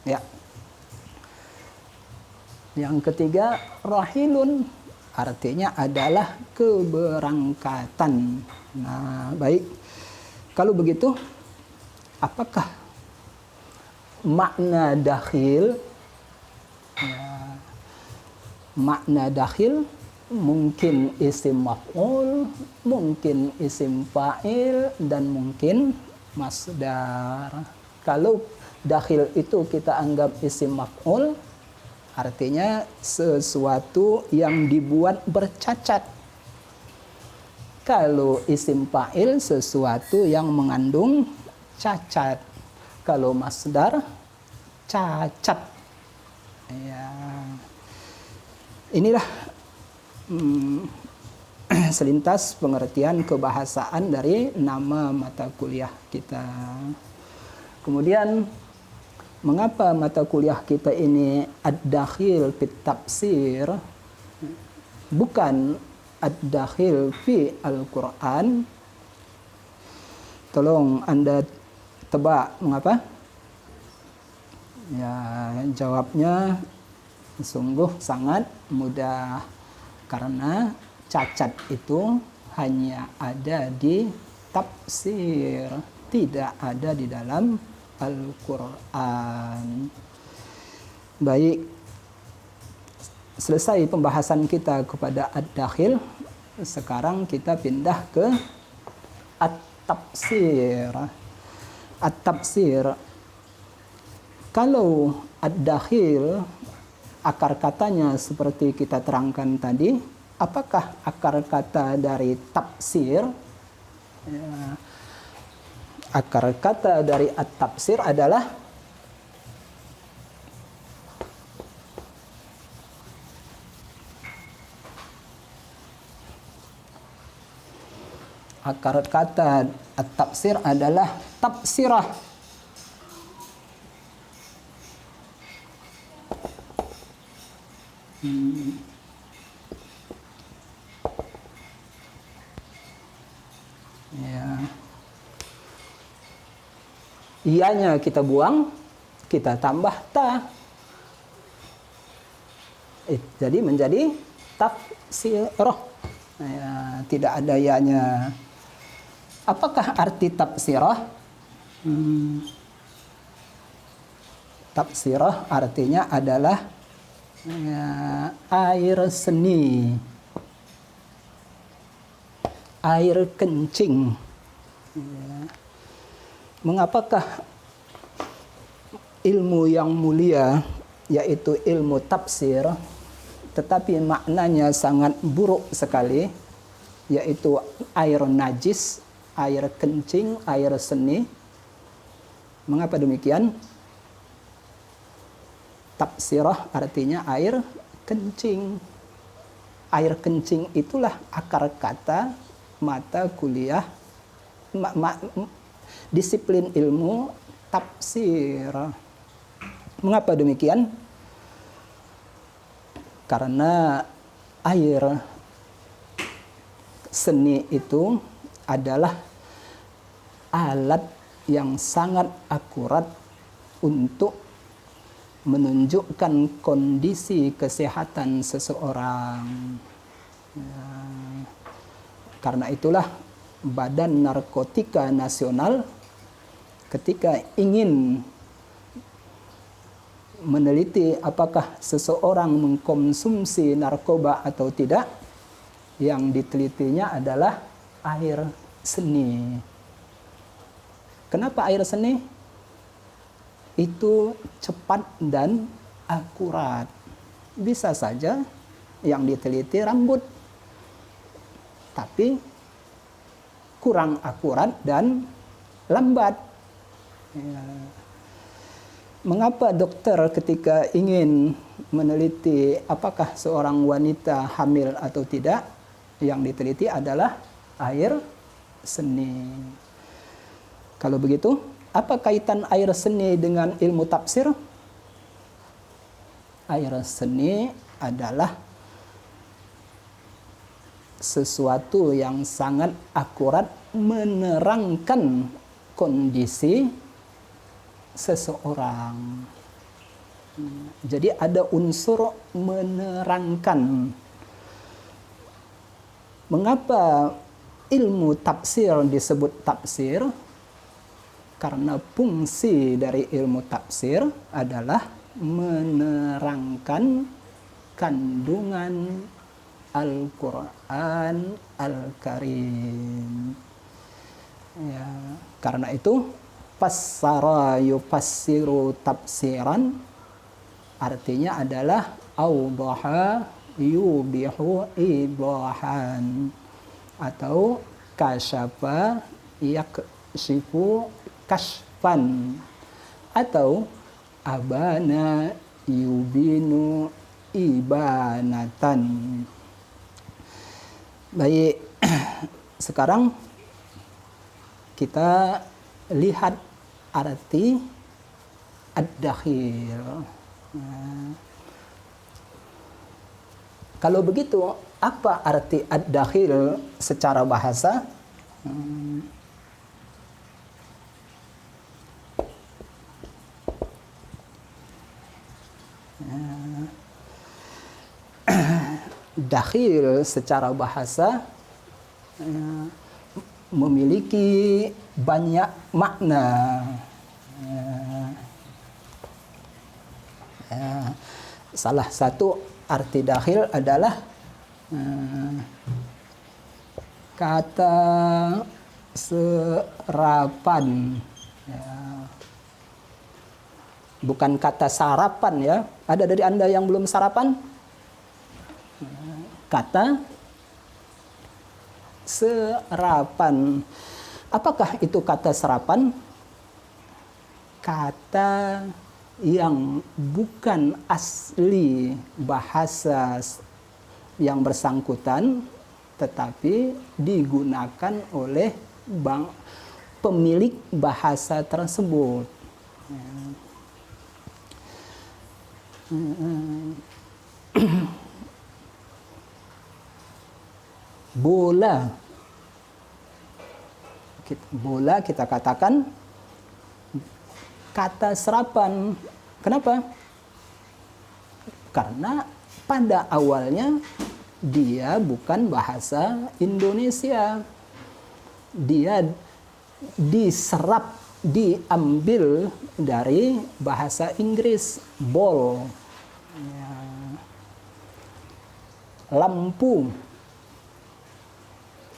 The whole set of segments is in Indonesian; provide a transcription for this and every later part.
Ya. Yang ketiga, rahilun artinya adalah keberangkatan. Nah, baik. Kalau begitu, apakah makna dakhil? Ya, makna dakhil mungkin isim maf'ul, mungkin isim fa'il, dan mungkin masdar. Kalau dakhil itu kita anggap isim maf'ul, artinya sesuatu yang dibuat bercacat. Kalau isim fa'il, sesuatu yang mengandung cacat. Kalau masdar, cacat. Ya. Inilah selintas pengertian kebahasaan dari nama mata kuliah kita. Kemudian, mengapa mata kuliah kita ini ad-dakhil fit tafsir, bukan ad-dakhil fi Al-Quran? Tolong Anda tebak mengapa? Ya, jawabnya sungguh sangat mudah. Karena cacat itu hanya ada di tafsir, tidak ada di dalam Al-Quran. Baik, selesai pembahasan kita kepada ad-dakhil. Sekarang kita pindah ke at-tafsir. At-tafsir, kalau ad-dakhil akar katanya seperti kita terangkan tadi, apakah akar kata dari tafsir? Ya, akar kata dari at-tafsir adalah tafsirah. Ya. Ianya kita buang, kita tambah ta. Jadi menjadi tafsirah. Ya, tidak ada ianya. Apakah arti tafsirah? Tafsirah artinya adalah ya, air seni, air kencing. Ya. Mengapakah ilmu yang mulia, yaitu ilmu tafsir, tetapi maknanya sangat buruk sekali, yaitu air najis, air kencing, air seni? Mengapa demikian? Tafsirah artinya air kencing. Air kencing itulah akar kata mata kuliah, disiplin ilmu tafsir. Mengapa demikian? Karena air seni itu adalah alat yang sangat akurat untuk menunjukkan kondisi kesehatan seseorang. Ya. Karena itulah Badan Narkotika Nasional ketika ingin meneliti apakah seseorang mengkonsumsi narkoba atau tidak, yang ditelitinya adalah air seni. Kenapa air seni? Itu cepat dan akurat. Bisa saja yang diteliti rambut, tapi kurang akurat dan lambat. Ya. Mengapa dokter ketika ingin meneliti apakah seorang wanita hamil atau tidak, yang diteliti adalah air seni? Kalau begitu, apa kaitan air seni dengan ilmu tafsir? Air seni adalah sesuatu yang sangat akurat menerangkan kondisi seseorang. Jadi ada unsur menerangkan. Mengapa ilmu tafsir disebut tafsir? Karena fungsi dari ilmu tafsir adalah menerangkan kandungan Al-Quran Al-Karim. Ya, karena itu fassara yufassiru tafsiran artinya adalah awdaha yubihu idahan atau kasyafa yakshifu kashfan atau abana yubinu ibanatan. Baik, sekarang kita lihat arti ad-dakhil. Nah, kalau begitu, apa arti ad-dakhil secara bahasa? Dakhil secara bahasa memiliki banyak makna. Salah satu arti dakhil adalah kata serapan. Bukan kata sarapan ya. Ada dari Anda yang belum sarapan? Kata serapan. Apakah itu kata serapan? Kata yang bukan asli bahasa yang bersangkutan, tetapi digunakan oleh pemilik bahasa tersebut. Bola. Bola kita katakan kata serapan. Kenapa? Karena pada awalnya dia bukan bahasa Indonesia. Dia diserap, diambil dari bahasa Inggris, ball. Lampu.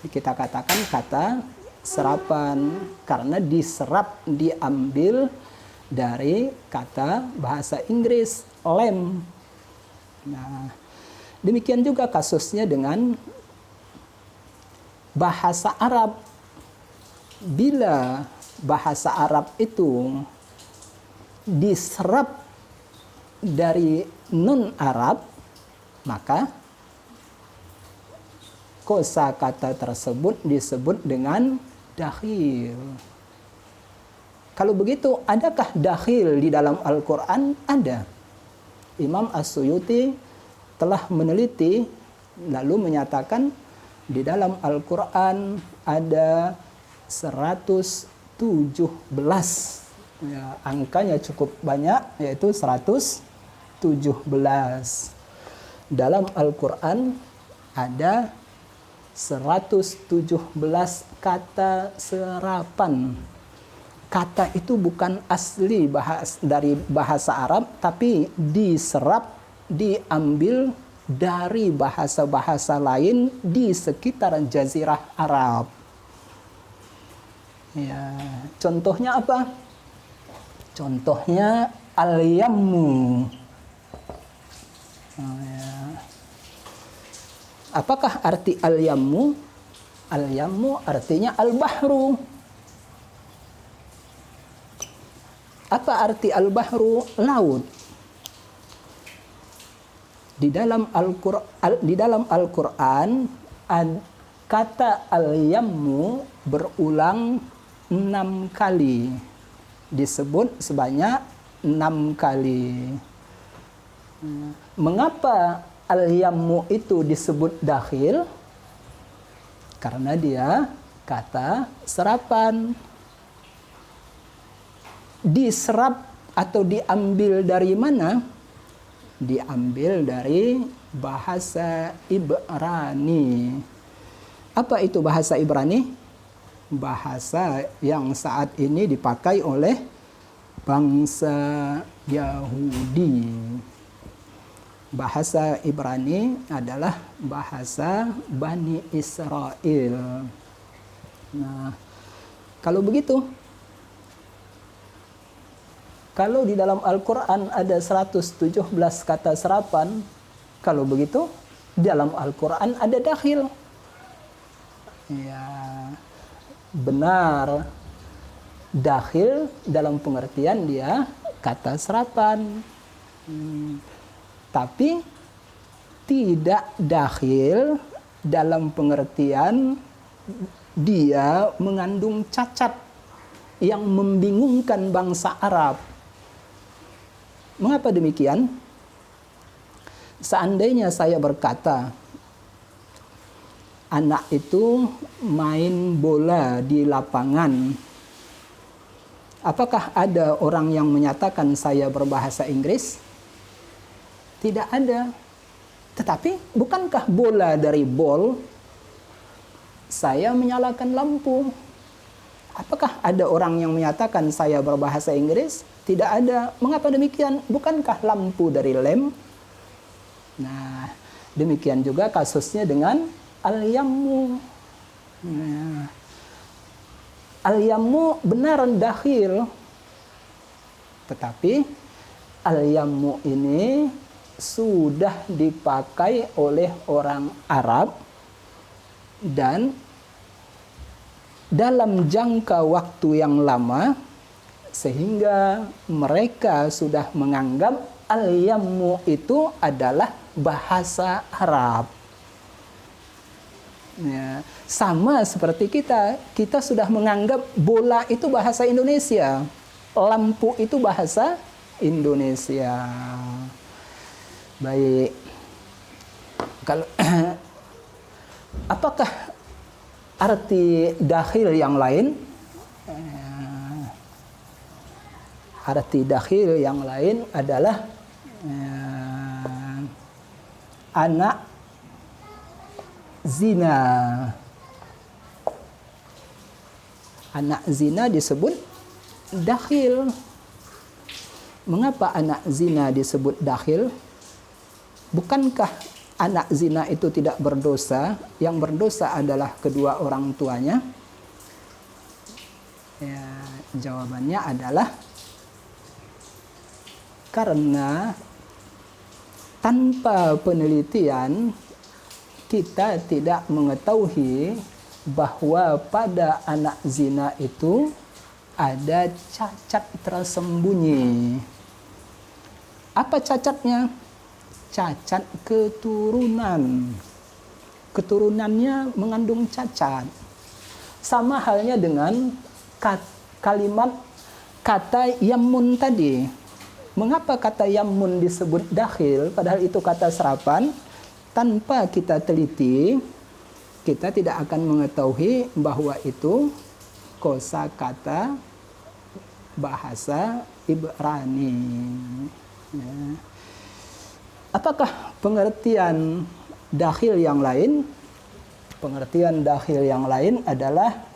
Kita katakan kata serapan karena diserap, diambil dari kata bahasa Inggris, lamp. Nah, demikian juga kasusnya dengan bahasa Arab. Bila bahasa Arab itu diserap dari non-Arab, maka kosakata tersebut disebut dengan dakhil. Kalau begitu, adakah dakhil di dalam Al-Quran? Ada. Imam As-Suyuti telah meneliti lalu menyatakan di dalam Al-Quran ada 117. Ya, angkanya cukup banyak, yaitu 117. Dalam Al-Quran ada 117 kata serapan. Kata itu bukan asli dari bahasa Arab, tapi diserap, diambil dari bahasa-bahasa lain di sekitar Jazirah Arab. Ya, contohnya apa? Contohnya al-yammu. Apakah arti al-yammu? Al-yammu artinya al-bahru. Apa arti al-bahru? Laut. Di dalam Al-Quran kata al-yammu berulang 6 kali. Disebut sebanyak 6 kali. Mengapa al-yammu itu disebut dakhil? Karena dia kata serapan. diserap atau diambil dari mana? Diambil dari bahasa Ibrani. Apa itu bahasa Ibrani? Bahasa yang saat ini dipakai oleh bangsa Yahudi. Bahasa Ibrani adalah bahasa Bani Israel. Nah, kalau begitu, kalau di dalam Al-Quran ada 117 kata serapan, kalau begitu, di dalam Al-Quran ada dakhil. Ya, benar. Dakhil dalam pengertian dia kata serapan. Tapi tidak dakhil dalam pengertian dia mengandung cacat yang membingungkan bangsa Arab. Mengapa demikian? Seandainya saya berkata, anak itu main bola di lapangan, apakah ada orang yang menyatakan saya berbahasa Inggris? Tidak ada. Tetapi bukankah bola dari ball, saya menyalakan lampu? Apakah ada orang yang menyatakan saya berbahasa Inggris? Tidak ada. Mengapa demikian? Bukankah lampu dari lem? Nah, demikian juga kasusnya dengan al-yammu. Nah, al-yammu benar dakhil. Tetapi al-yammu ini sudah dipakai oleh orang Arab dan dalam jangka waktu yang lama sehingga mereka sudah menganggap al-yammu itu adalah bahasa Arab. Ya, sama seperti kita sudah menganggap bola itu bahasa Indonesia, lampu itu bahasa Indonesia. Baik. Kalau apakah arti dakhil yang lain? Arti dakhil yang lain adalah anak zina. Anak zina disebut dakhil. Mengapa anak zina disebut dakhil? Bukankah anak zina itu tidak berdosa? Yang berdosa adalah kedua orang tuanya? Ya, jawabannya adalah karena tanpa penelitian kita tidak mengetahui bahwa pada anak zina itu ada cacat tersembunyi. Apa cacatnya? Cacat keturunan. Keturunannya mengandung cacat. Sama halnya dengan kalimat kata yammun tadi. Mengapa kata yammun disebut dakhil padahal itu kata serapan? Tanpa kita teliti, kita tidak akan mengetahui bahwa itu kosakata bahasa Ibrani. Ya. Apakah pengertian dakhil yang lain? Pengertian dakhil yang lain adalah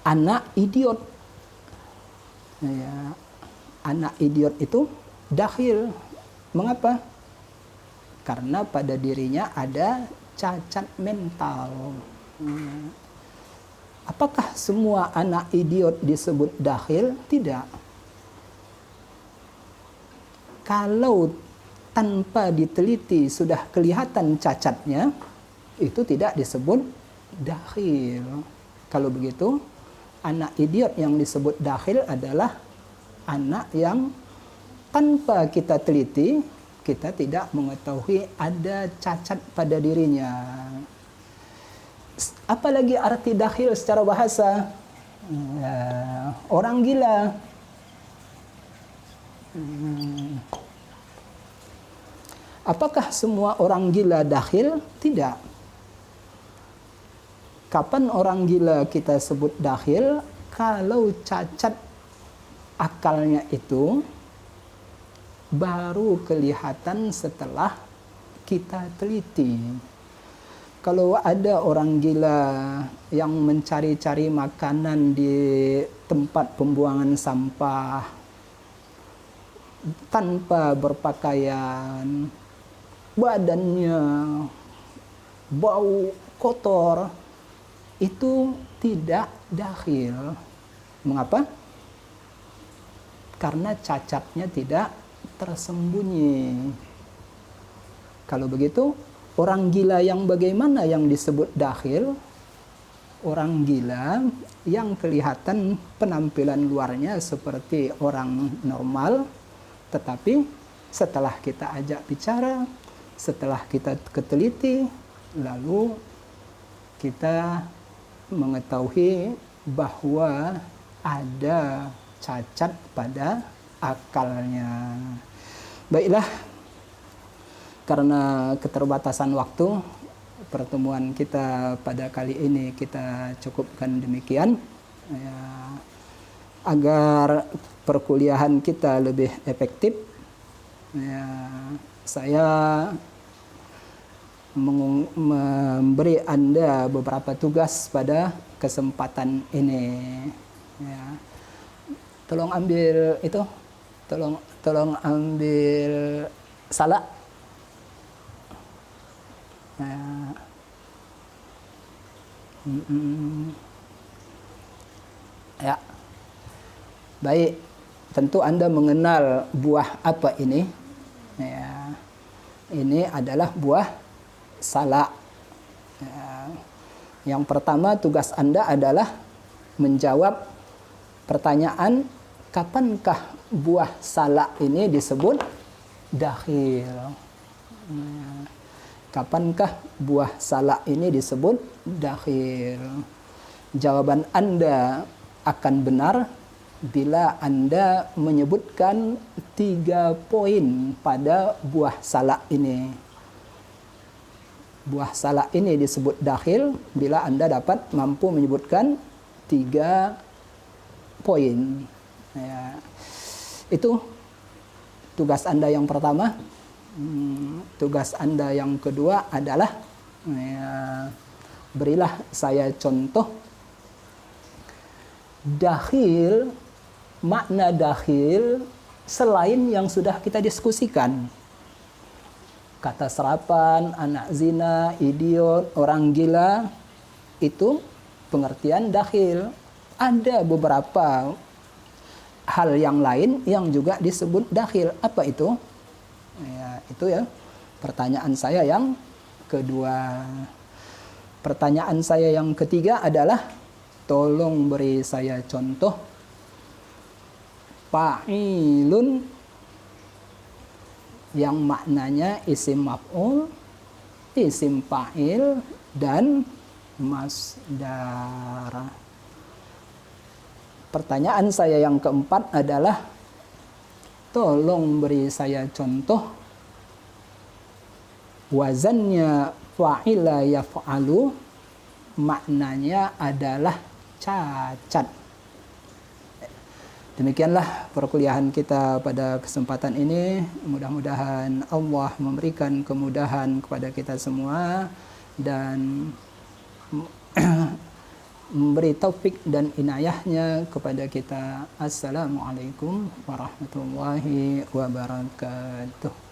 anak idiot. Ya, anak idiot itu dakhil. Mengapa? Karena pada dirinya ada cacat mental. Apakah semua anak idiot disebut dakhil? Tidak. Kalau tanpa diteliti sudah kelihatan cacatnya, itu tidak disebut dakhil. Kalau begitu, anak idiot yang disebut dakhil adalah anak yang tanpa kita teliti, kita tidak mengetahui ada cacat pada dirinya. Apalagi arti dakhil secara bahasa? Orang gila. Apakah semua orang gila dakhil? Tidak. Kapan orang gila kita sebut dakhil? Kalau cacat akalnya itu baru kelihatan setelah kita teliti. Kalau ada orang gila yang mencari-cari makanan di tempat pembuangan sampah tanpa berpakaian, badannya bau kotor, itu tidak dakhil. Mengapa? Karena cacatnya tidak tersembunyi. Kalau begitu, orang gila yang bagaimana yang disebut dakhil? Orang gila yang kelihatan penampilan luarnya seperti orang normal, tetapi setelah kita ajak bicara, setelah kita keteliti, lalu kita mengetahui bahwa ada cacat pada akalnya. Baiklah, karena keterbatasan waktu, pertemuan kita pada kali ini kita cukupkan demikian. Ya, agar perkuliahan kita lebih efektif, ya, saya memberi Anda beberapa tugas pada kesempatan ini. Ya. Tolong ambil itu, tolong ambil salak. Ya. Ya. Baik, tentu Anda mengenal buah apa ini? Ya. Ini adalah buah salak. Ya. Yang pertama tugas Anda adalah menjawab pertanyaan, kapankah buah salak ini disebut dakhil? Ya. Kapankah buah salak ini disebut dakhil? Jawaban Anda akan benar bila Anda menyebutkan 3 poin pada buah salak ini. Buah salak ini disebut dakhil bila Anda dapat mampu menyebutkan 3 poin. Ya. Itu tugas Anda yang pertama. Tugas Anda yang kedua adalah berilah saya contoh dakhil, makna dakhil selain yang sudah kita diskusikan. Kata serapan, anak zina, idiot, orang gila, itu pengertian dakhil. Ada beberapa hal yang lain yang juga disebut dakhil. Apa itu? Ya, itu ya pertanyaan saya yang kedua. Pertanyaan saya yang ketiga adalah, tolong beri saya contoh fa'ilun yang maknanya isim maf'ul, isim fa'il, dan masdar. Pertanyaan saya yang keempat adalah, tolong beri saya contoh wazannya fa'ila yaf'alu, maknanya adalah cacat. Demikianlah perkuliahan kita pada kesempatan ini. Mudah-mudahan Allah memberikan kemudahan kepada kita semua dan memberi taufik dan inayahnya kepada kita. Assalamualaikum warahmatullahi wabarakatuh.